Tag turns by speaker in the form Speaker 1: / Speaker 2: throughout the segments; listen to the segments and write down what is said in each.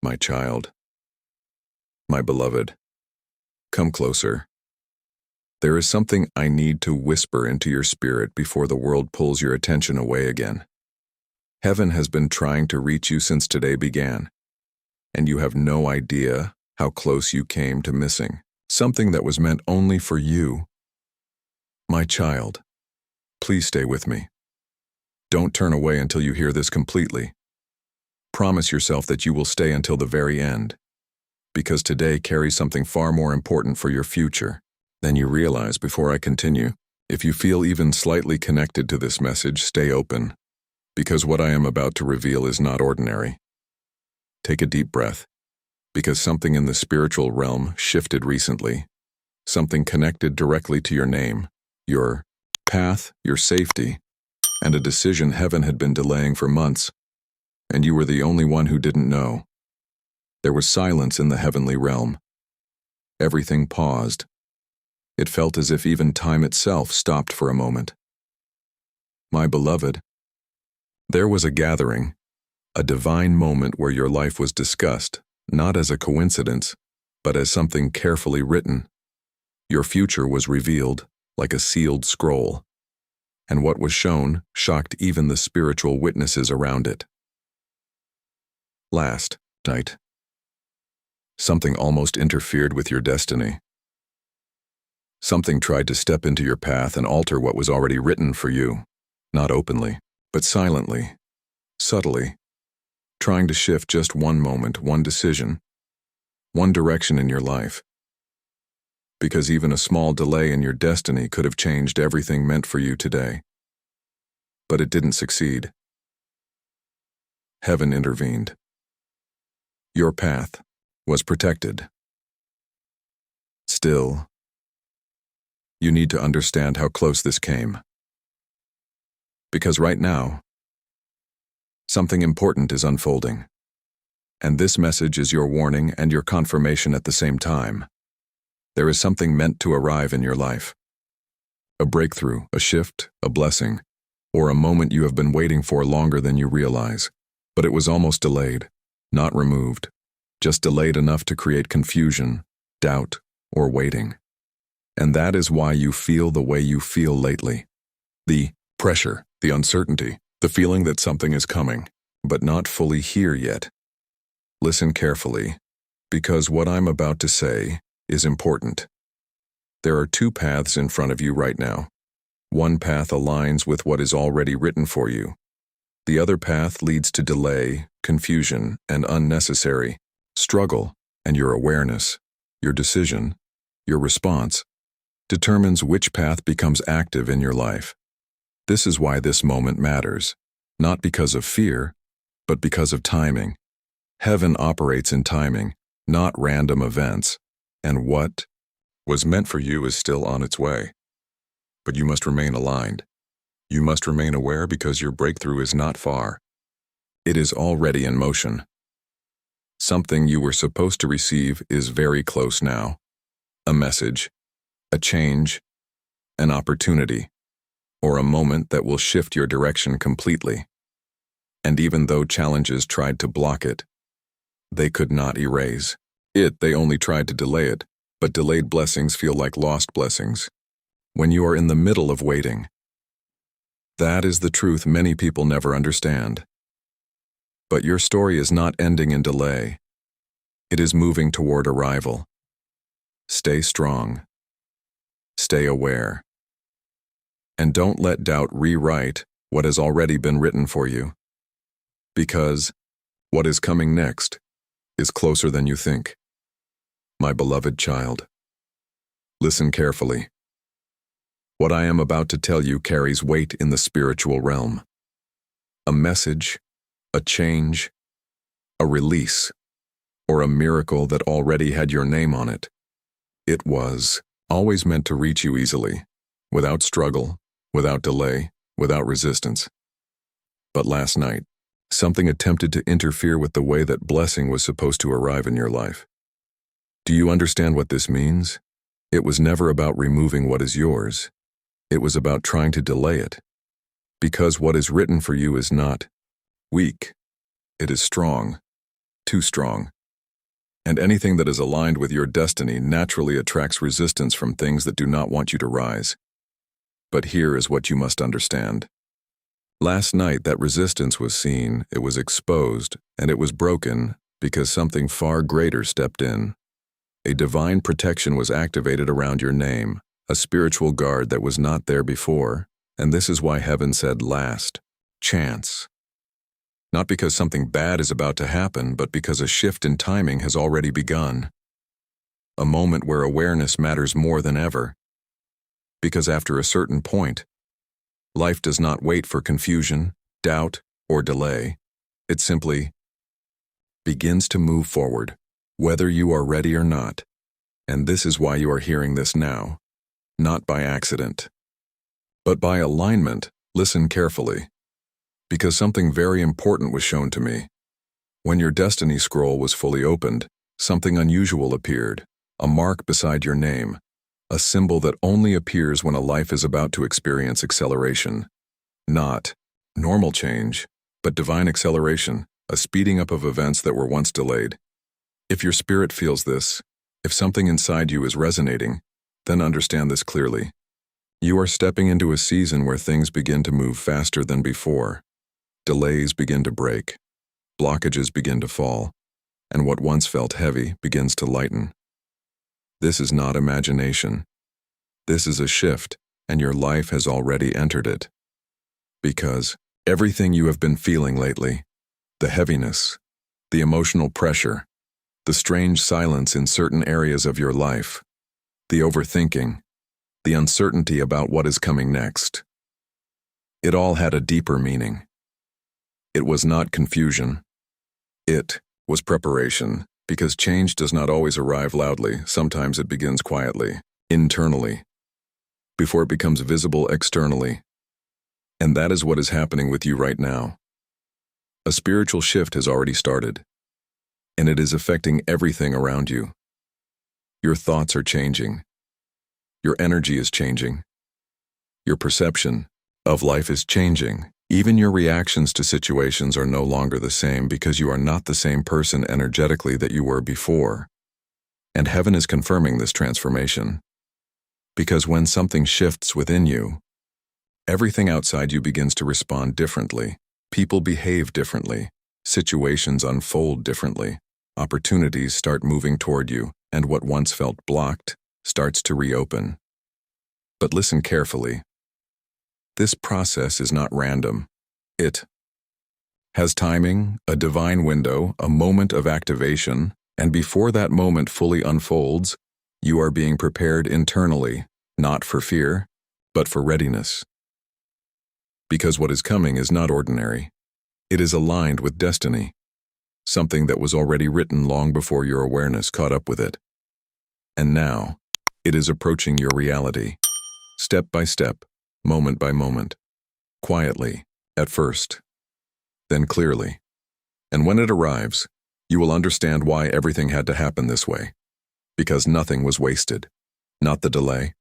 Speaker 1: My child, my beloved, come closer. There is something I need to whisper into your spirit before the world pulls your attention away again. Heaven has been trying to reach you since today began, and you have no idea how close you came to missing something that was meant only for you. My child, please stay with me. Don't turn away until you hear this completely. Promise yourself that you will stay until the very end, because today carries something far more important for your future than you realize. Before I continue, if you feel even slightly connected to this message, stay open, because what I am about to reveal is not ordinary. Take a deep breath, because something in the spiritual realm shifted recently, something connected directly to your name, your path, your safety, and a decision heaven had been delaying for months, and you were the only one who didn't know. There was silence in the heavenly realm. Everything paused. It felt as if even time itself stopped for a moment. My beloved, there was a gathering, a divine moment where your life was discussed, not as a coincidence, but as something carefully written. Your future was revealed like a sealed scroll, and what was shown shocked even the spiritual witnesses around it. Last night, something almost interfered with your destiny. Something tried to step into your path and alter what was already written for you, not openly, but silently, subtly, trying to shift just one moment, one decision, one direction in your life. Because even a small delay in your destiny could have changed everything meant for you today. But it didn't succeed. Heaven intervened. Your path was protected. Still, you need to understand how close this came. Because right now, something important is unfolding. And this message is your warning and your confirmation at the same time. There is something meant to arrive in your life. A breakthrough, a shift, a blessing, or a moment you have been waiting for longer than you realize. But it was almost delayed, not removed, just delayed enough to create confusion, doubt, or waiting. And that is why you feel the way you feel lately. The pressure, the uncertainty, the feeling that something is coming, but not fully here yet. Listen carefully, because what I'm about to say is important. There are two paths in front of you right now. One path aligns with what is already written for you. The other path leads to delay, confusion, and unnecessary struggle, and your awareness, your decision, your response, determines which path becomes active in your life. This is why this moment matters, not because of fear, but because of timing. Heaven operates in timing, not random events, and what was meant for you is still on its way. But you must remain aligned. You must remain aware because your breakthrough is not far. It is already in motion. Something you were supposed to receive is very close now. A message, a change, an opportunity, or a moment that will shift your direction completely. And even though challenges tried to block it, they could not erase it. They only tried to delay it, but delayed blessings feel like lost blessings. When you are in the middle of waiting, that is the truth many people never understand. But your story is not ending in delay. It is moving toward arrival. Stay strong. Stay aware. And don't let doubt rewrite what has already been written for you. Because what is coming next is closer than you think. My beloved child, listen carefully. What I am about to tell you carries weight in the spiritual realm. A message, a change, a release, or a miracle that already had your name on it. It was always meant to reach you easily, without struggle, without delay, without resistance. But last night, something attempted to interfere with the way that blessing was supposed to arrive in your life. Do you understand what this means? It was never about removing what is yours. It was about trying to delay it. Because what is written for you is not weak. It is strong, too strong. And anything that is aligned with your destiny naturally attracts resistance from things that do not want you to rise. But here is what you must understand. Last night that resistance was seen, it was exposed, and it was broken because something far greater stepped in. A divine protection was activated around your name, a spiritual guard that was not there before, and this is why heaven said last chance. Not because something bad is about to happen, but because a shift in timing has already begun. A moment where awareness matters more than ever. Because after a certain point, life does not wait for confusion, doubt, or delay. It simply begins to move forward, whether you are ready or not. And this is why you are hearing this now, not by accident, but by alignment. Listen carefully, because something very important was shown to me. When your destiny scroll was fully opened, something unusual appeared, a mark beside your name, a symbol that only appears when a life is about to experience acceleration. Not normal change, but divine acceleration, a speeding up of events that were once delayed. If your spirit feels this, if something inside you is resonating, then understand this clearly. You are stepping into a season where things begin to move faster than before. Delays begin to break, blockages begin to fall, and what once felt heavy begins to lighten. This is not imagination. This is a shift, and your life has already entered it. Because everything you have been feeling lately, the heaviness, the emotional pressure, the strange silence in certain areas of your life, the overthinking, the uncertainty about what is coming next, it all had a deeper meaning. It was not confusion. It was preparation, because change does not always arrive loudly. Sometimes it begins quietly, internally, before it becomes visible externally. And that is what is happening with you right now. A spiritual shift has already started, and it is affecting everything around you. Your thoughts are changing. Your energy is changing. Your perception of life is changing. Even your reactions to situations are no longer the same because you are not the same person energetically that you were before. And heaven is confirming this transformation. Because when something shifts within you, everything outside you begins to respond differently. People behave differently. Situations unfold differently. Opportunities start moving toward you, and what once felt blocked starts to reopen. But listen carefully. This process is not random. It has timing, a divine window, a moment of activation, and before that moment fully unfolds, you are being prepared internally, not for fear, but for readiness. Because what is coming is not ordinary. It is aligned with destiny, something that was already written long before your awareness caught up with it. And now, it is approaching your reality, step by step, moment by moment, quietly, at first, then clearly. And when it arrives, you will understand why everything had to happen this way. Because nothing was wasted. Not the delay,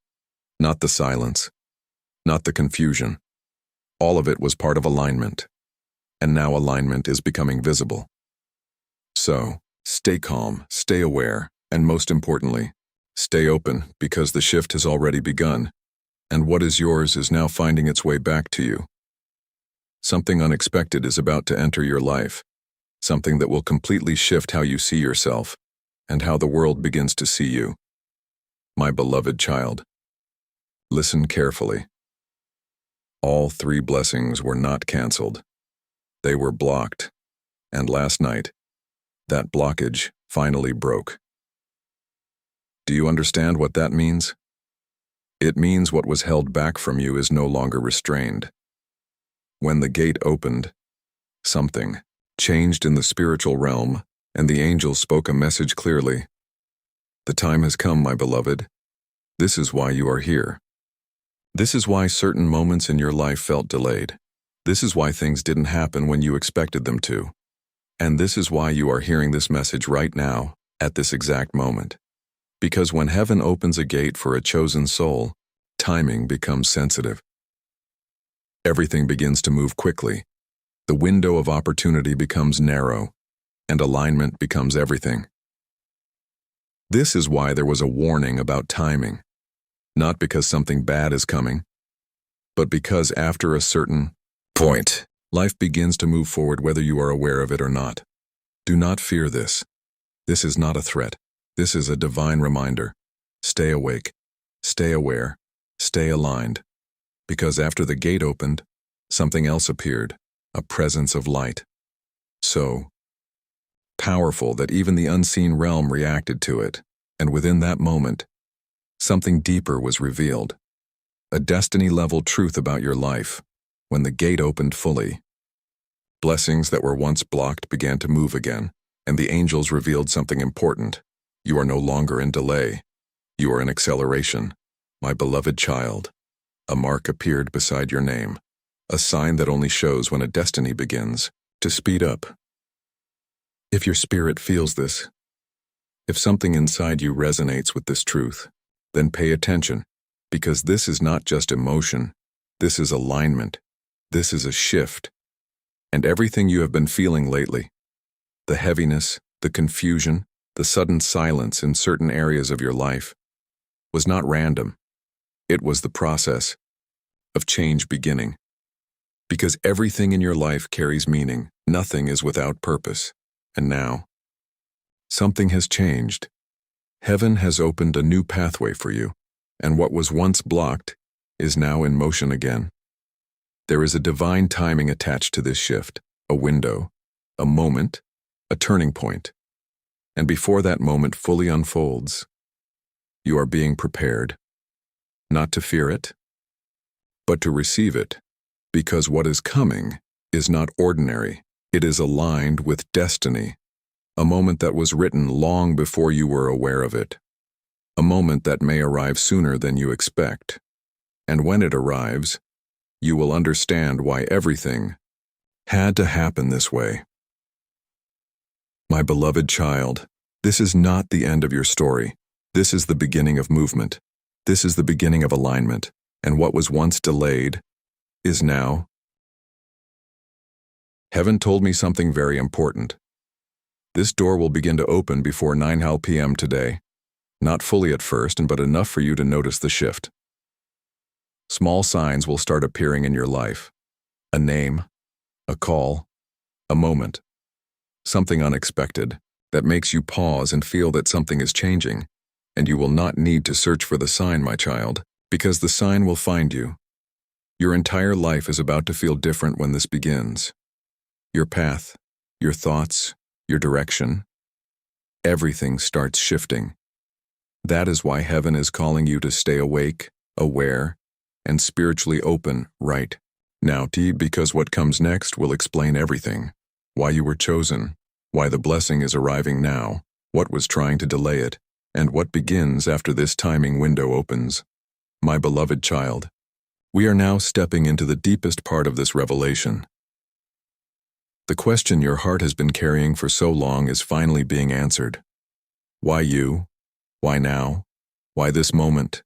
Speaker 1: not the silence, not the confusion. All of it was part of alignment. And now alignment is becoming visible. So, stay calm, stay aware, and most importantly, stay open because the shift has already begun. And what is yours is now finding its way back to you. Something unexpected is about to enter your life, something that will completely shift how you see yourself and how the world begins to see you. My beloved child, listen carefully. All 3 blessings were not canceled. They were blocked, and last night, that blockage finally broke. Do you understand what that means? It means what was held back from you is no longer restrained. When the gate opened, something changed in the spiritual realm, and the angel spoke a message clearly. The time has come, my beloved. This is why you are here. This is why certain moments in your life felt delayed. This is why things didn't happen when you expected them to. And this is why you are hearing this message right now, at this exact moment. Because when heaven opens a gate for a chosen soul, timing becomes sensitive. Everything begins to move quickly. The window of opportunity becomes narrow. and alignment becomes everything. This is why there was a warning about timing, not because something bad is coming, but because after a certain point, life begins to move forward whether you are aware of it or not. Do not fear this. This is not a threat. This is a divine reminder. Stay awake, stay aware, stay aligned. Because after the gate opened, something else appeared, a presence of light. So powerful that even the unseen realm reacted to it, and within that moment, something deeper was revealed. A destiny-level truth about your life. When the gate opened fully, blessings that were once blocked began to move again, and the angels revealed something important. You are no longer in delay. You are in acceleration. My beloved child. A mark appeared beside your name, a sign that only shows when a destiny begins to speed up. If your spirit feels this, if something inside you resonates with this truth, then pay attention, because this is not just emotion, this is alignment, this is a shift. And everything you have been feeling lately, the heaviness, the confusion, the sudden silence in certain areas of your life, was not random. It was the process of change beginning. Because everything in your life carries meaning, nothing is without purpose. And now, something has changed. Heaven has opened a new pathway for you, and what was once blocked is now in motion again. There is a divine timing attached to this shift, a window, a moment, a turning point. And before that moment fully unfolds, you are being prepared, not to fear it, but to receive it, because what is coming is not ordinary. It is aligned with destiny, a moment that was written long before you were aware of it, a moment that may arrive sooner than you expect. And when it arrives, you will understand why everything had to happen this way. My beloved child, this is not the end of your story. This is the beginning of movement. This is the beginning of alignment, and what was once delayed is now. Heaven told me something very important. This door will begin to open before 9 p.m. today. Not fully at first, but enough for you to notice the shift. Small signs will start appearing in your life. A name, a call, a moment. Something unexpected that makes you pause and feel that something is changing. And you will not need to search for the sign, my child, because the sign will find you. Your entire life is about to feel different when this begins. Your path, your thoughts, your direction, everything starts shifting. That is why heaven is calling you to stay awake, aware, and spiritually open right now, because what comes next will explain everything. Why you were chosen, why the blessing is arriving now, what was trying to delay it, and what begins after this timing window opens. My beloved child, we are now stepping into the deepest part of this revelation. The question your heart has been carrying for so long is finally being answered. Why you? Why now? Why this moment?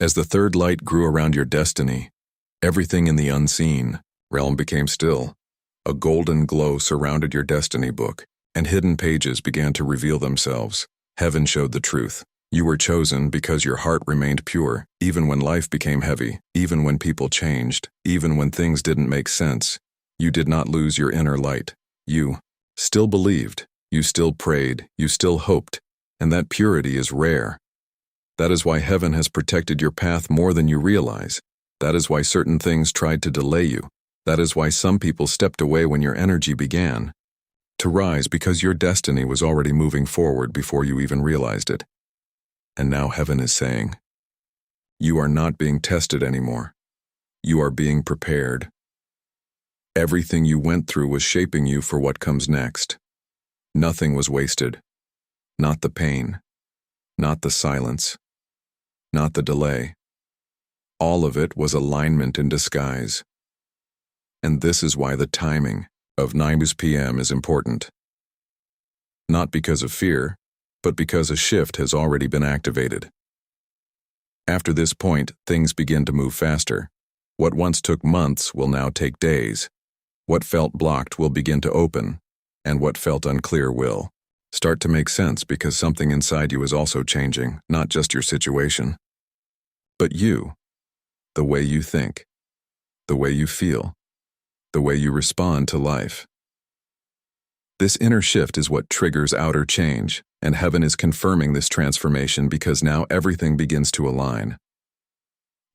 Speaker 1: As the third light grew around your destiny, everything in the unseen realm became still. A golden glow surrounded your destiny book, and hidden pages began to reveal themselves. Heaven showed the truth. You were chosen because your heart remained pure, even when life became heavy, even when people changed, even when things didn't make sense. You did not lose your inner light. You still believed, you still prayed, you still hoped, and that purity is rare. That is why heaven has protected your path more than you realize. That is why certain things tried to delay you. That is why some people stepped away when your energy began to rise, because your destiny was already moving forward before you even realized it. And now heaven is saying, you are not being tested anymore. You are being prepared. Everything you went through was shaping you for what comes next. Nothing was wasted. Not the pain, not the silence, not the delay. All of it was alignment in disguise. And this is why the timing of 9 p.m. is important. Not because of fear, but because a shift has already been activated. After this point, things begin to move faster. What once took months will now take days. What felt blocked will begin to open, and what felt unclear will start to make sense because something inside you is also changing, not just your situation, but you, the way you think, the way you feel, the way you respond to life. This inner shift is what triggers outer change, and heaven is confirming this transformation because now everything begins to align.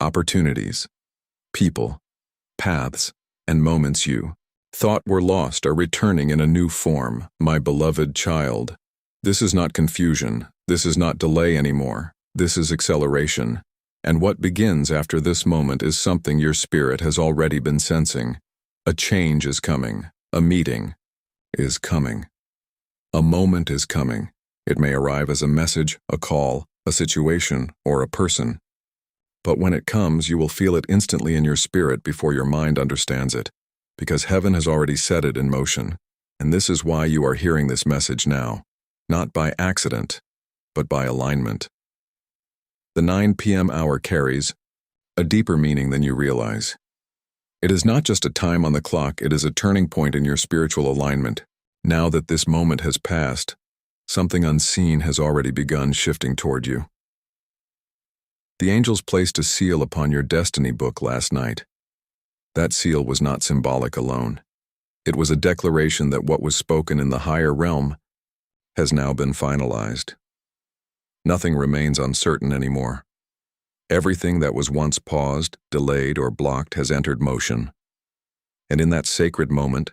Speaker 1: Opportunities, people, paths, and moments you thought were lost are returning in a new form, my beloved child. This is not confusion, this is not delay anymore, this is acceleration. And what begins after this moment is something your spirit has already been sensing. A change is coming, a meeting is coming. A moment is coming. It may arrive as a message, a call, a situation, or a person. But when it comes, you will feel it instantly in your spirit before your mind understands it, because heaven has already set it in motion. And this is why you are hearing this message now, not by accident, but by alignment. The 9 p.m. hour carries a deeper meaning than you realize. It is not just a time on the clock, it is a turning point in your spiritual alignment. Now that this moment has passed, something unseen has already begun shifting toward you. The angels placed a seal upon your destiny book last night. That seal was not symbolic alone. It was a declaration that what was spoken in the higher realm has now been finalized. Nothing remains uncertain anymore. Everything that was once paused, delayed, or blocked has entered motion. And in that sacred moment,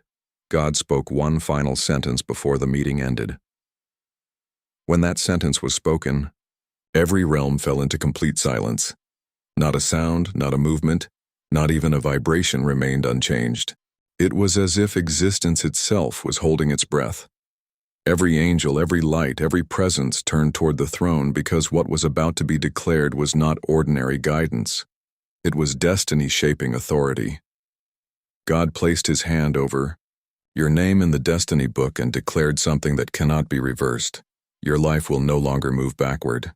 Speaker 1: God spoke one final sentence before the meeting ended. When that sentence was spoken, every realm fell into complete silence. Not a sound, not a movement, not even a vibration remained unchanged. It was as if existence itself was holding its breath. Every angel, every light, every presence turned toward the throne because what was about to be declared was not ordinary guidance. It was destiny shaping authority. God placed his hand over your name in the destiny book and declared something that cannot be reversed. Your life will no longer move backward.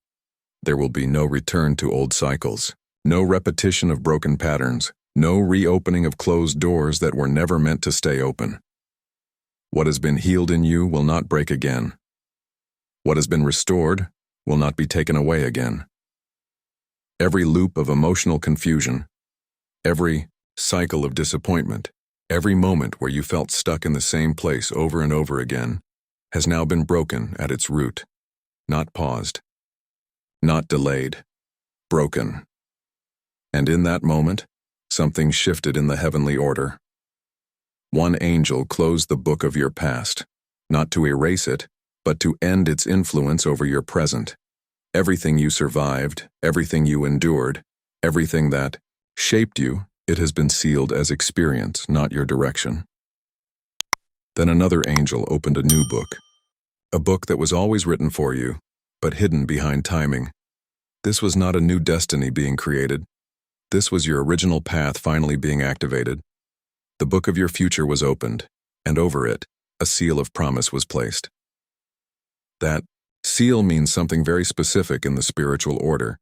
Speaker 1: There will be no return to old cycles, no repetition of broken patterns, no reopening of closed doors that were never meant to stay open. What has been healed in you will not break again. What has been restored will not be taken away again. Every loop of emotional confusion, every cycle of disappointment, every moment where you felt stuck in the same place over and over again has now been broken at its root, not paused, not delayed, broken. And in that moment, something shifted in the heavenly order. One angel closed the book of your past, not to erase it, but to end its influence over your present. Everything you survived, everything you endured, everything that shaped you, it has been sealed as experience, not your direction. Then another angel opened a new book, a book that was always written for you, but hidden behind timing. This was not a new destiny being created. This was your original path finally being activated. The book of your future was opened, and over it, a seal of promise was placed. That seal means something very specific in the spiritual order.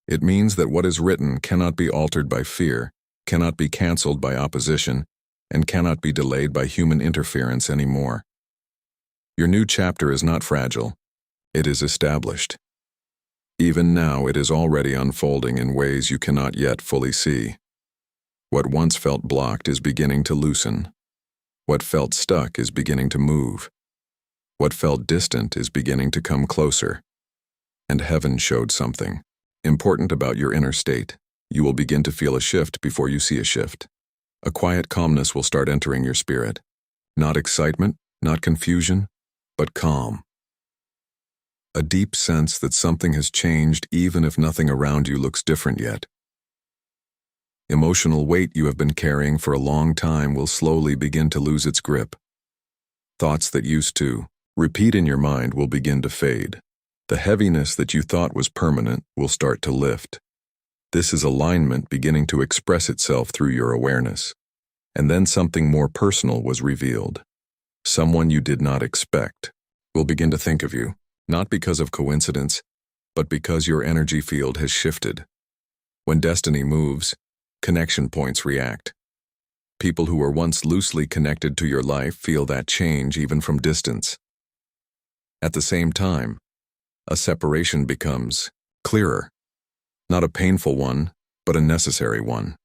Speaker 1: It means that what is written cannot be altered by fear, cannot be canceled by opposition, and cannot be delayed by human interference anymore. Your new chapter is not fragile. It is established. Even now, it is already unfolding in ways you cannot yet fully see. What once felt blocked is beginning to loosen. What felt stuck is beginning to move. What felt distant is beginning to come closer. And heaven showed something important about your inner state. You will begin to feel a shift before you see a shift. A quiet calmness will start entering your spirit. Not excitement, not confusion, but calm. A deep sense that something has changed even if nothing around you looks different yet. Emotional weight you have been carrying for a long time will slowly begin to lose its grip. Thoughts that used to repeat in your mind will begin to fade. The heaviness that you thought was permanent will start to lift. This is alignment beginning to express itself through your awareness. And then something more personal was revealed. Someone you did not expect will begin to think of you, not because of coincidence, but because your energy field has shifted. When destiny moves, connection points react. People who were once loosely connected to your life feel that change even from distance. At the same time, a separation becomes clearer. Not a painful one, but a necessary one.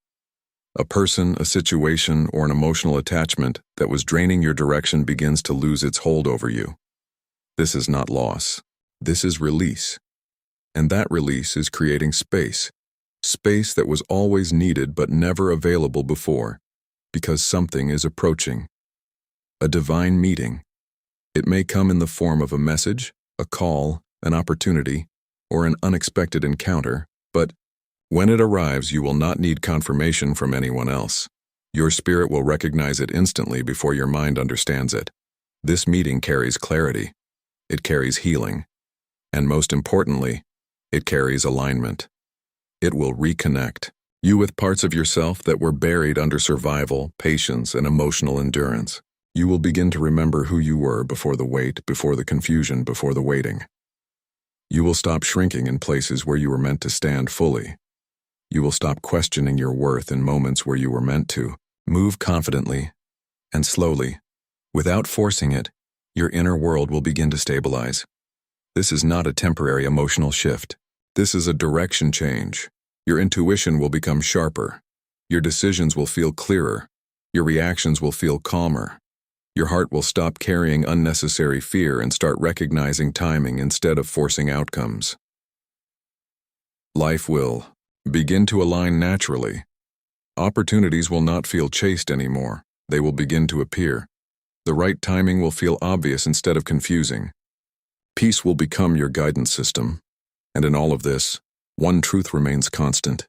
Speaker 1: A person, a situation, or an emotional attachment that was draining your direction begins to lose its hold over you. This is not loss. This is release. And that release is creating space. Space that was always needed but never available before, because something is approaching. A divine meeting. It may come in the form of a message, a call, an opportunity, or an unexpected encounter, but when it arrives, you will not need confirmation from anyone else. Your spirit will recognize it instantly before your mind understands it. This meeting carries clarity. It carries healing. And most importantly, it carries alignment. It will reconnect you with parts of yourself that were buried under survival, patience, and emotional endurance. You will begin to remember who you were before the wait, before the confusion, before the waiting. You will stop shrinking in places where you were meant to stand fully. You will stop questioning your worth in moments where you were meant to. Move confidently and slowly. Without forcing it, your inner world will begin to stabilize. This is not a temporary emotional shift. This is a direction change. Your intuition will become sharper. Your decisions will feel clearer. Your reactions will feel calmer. Your heart will stop carrying unnecessary fear and start recognizing timing instead of forcing outcomes. Life will begin to align naturally. Opportunities will not feel chased anymore. They will begin to appear. The right timing will feel obvious instead of confusing. Peace will become your guidance system. And in all of this, one truth remains constant.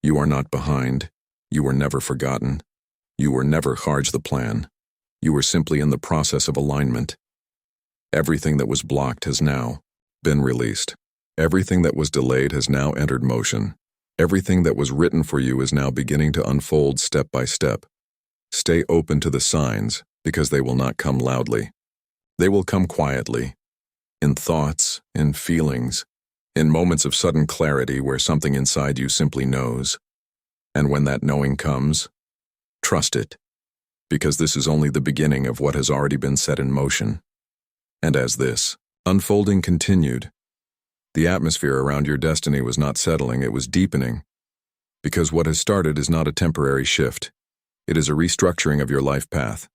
Speaker 1: You are not behind. You were never forgotten. You were never Harj the plan. You were simply in the process of alignment. Everything that was blocked has now been released. Everything that was delayed has now entered motion. Everything that was written for you is now beginning to unfold step by step. Stay open to the signs, because they will not come loudly. They will come quietly, in thoughts, in feelings, in moments of sudden clarity where something inside you simply knows. And when that knowing comes, trust it, because this is only the beginning of what has already been set in motion. And as this unfolding continued, the atmosphere around your destiny was not settling, it was deepening. Because what has started is not a temporary shift. It is a restructuring of your life path.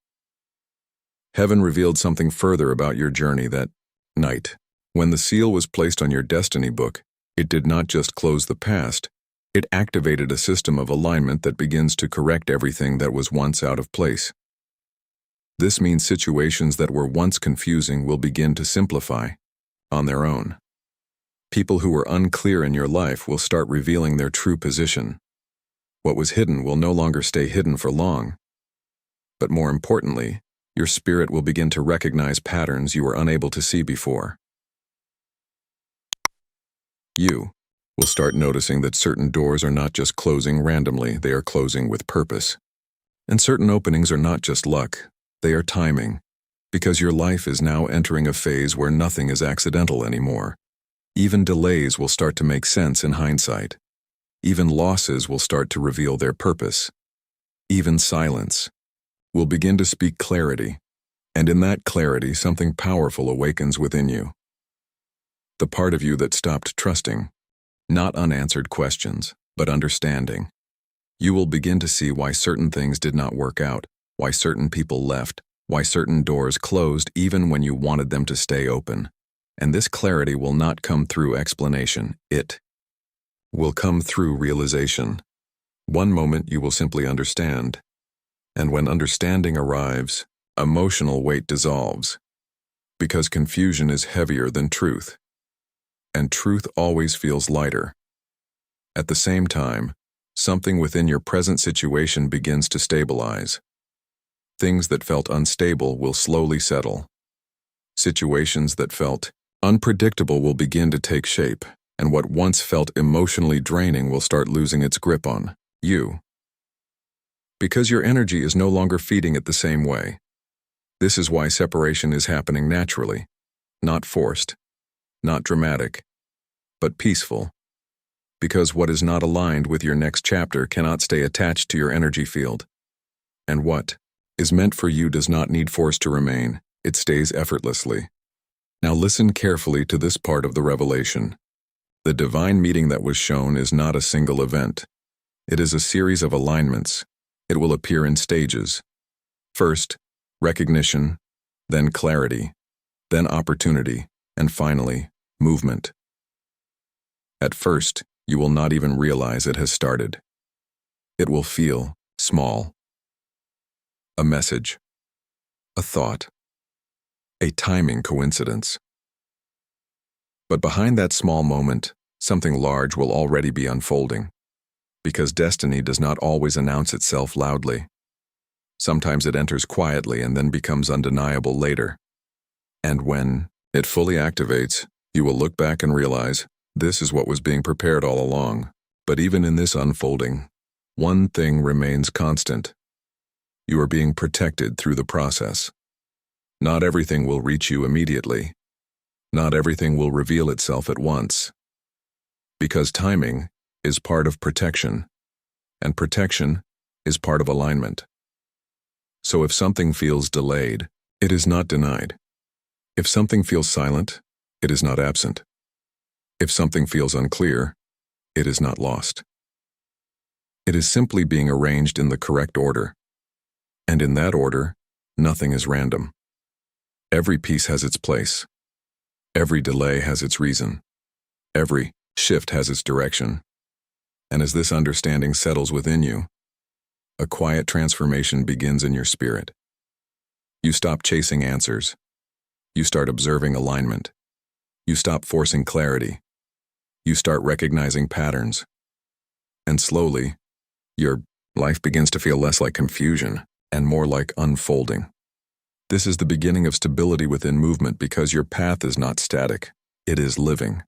Speaker 1: Heaven revealed something further about your journey that night. When the seal was placed on your destiny book, it did not just close the past, it activated a system of alignment that begins to correct everything that was once out of place. This means situations that were once confusing will begin to simplify on their own. People who were unclear in your life will start revealing their true position. What was hidden will no longer stay hidden for long. But more importantly, your spirit will begin to recognize patterns you were unable to see before. You will start noticing that certain doors are not just closing randomly, they are closing with purpose. And certain openings are not just luck, they are timing, because your life is now entering a phase where nothing is accidental anymore. Even delays will start to make sense in hindsight. Even losses will start to reveal their purpose. Even silence will begin to speak clarity, and in that clarity something powerful awakens within you. The part of you that stopped trusting, not unanswered questions, but understanding. You will begin to see why certain things did not work out, why certain people left, why certain doors closed even when you wanted them to stay open. And this clarity will not come through explanation, it will come through realization. One moment you will simply understand. And when understanding arrives, emotional weight dissolves. Because confusion is heavier than truth. And truth always feels lighter. At the same time, something within your present situation begins to stabilize. Things that felt unstable will slowly settle. Situations that felt unpredictable will begin to take shape, and what once felt emotionally draining will start losing its grip on you. Because your energy is no longer feeding it the same way. This is why separation is happening naturally, not forced, not dramatic, but peaceful. Because what is not aligned with your next chapter cannot stay attached to your energy field. And what is meant for you does not need force to remain, it stays effortlessly. Now listen carefully to this part of the revelation. The divine meeting that was shown is not a single event. It is a series of alignments. It will appear in stages. First, recognition, then clarity, then opportunity, and finally, movement. At first, you will not even realize it has started. It will feel small. A message, a thought, a timing coincidence. But behind that small moment, something large will already be unfolding. Because destiny does not always announce itself loudly. Sometimes it enters quietly and then becomes undeniable later. And when it fully activates, you will look back and realize, this is what was being prepared all along. But even in this unfolding, one thing remains constant. You are being protected through the process. Not everything will reach you immediately. Not everything will reveal itself at once. Because timing is part of protection, and protection is part of alignment. So if something feels delayed, it is not denied. If something feels silent, it is not absent. If something feels unclear, it is not lost. It is simply being arranged in the correct order. And in that order, nothing is random. Every piece has its place. Every delay has its reason. Every shift has its direction. And as this understanding settles within you, a quiet transformation begins in your spirit. You stop chasing answers. You start observing alignment. You stop forcing clarity. You start recognizing patterns. And slowly, your life begins to feel less like confusion and more like unfolding. This is the beginning of stability within movement because your path is not static. It is living.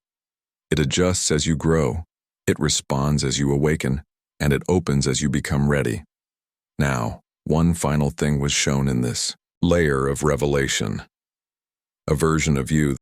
Speaker 1: It adjusts as you grow. It responds as you awaken, and it opens as you become ready. Now, one final thing was shown in this layer of revelation. A version of you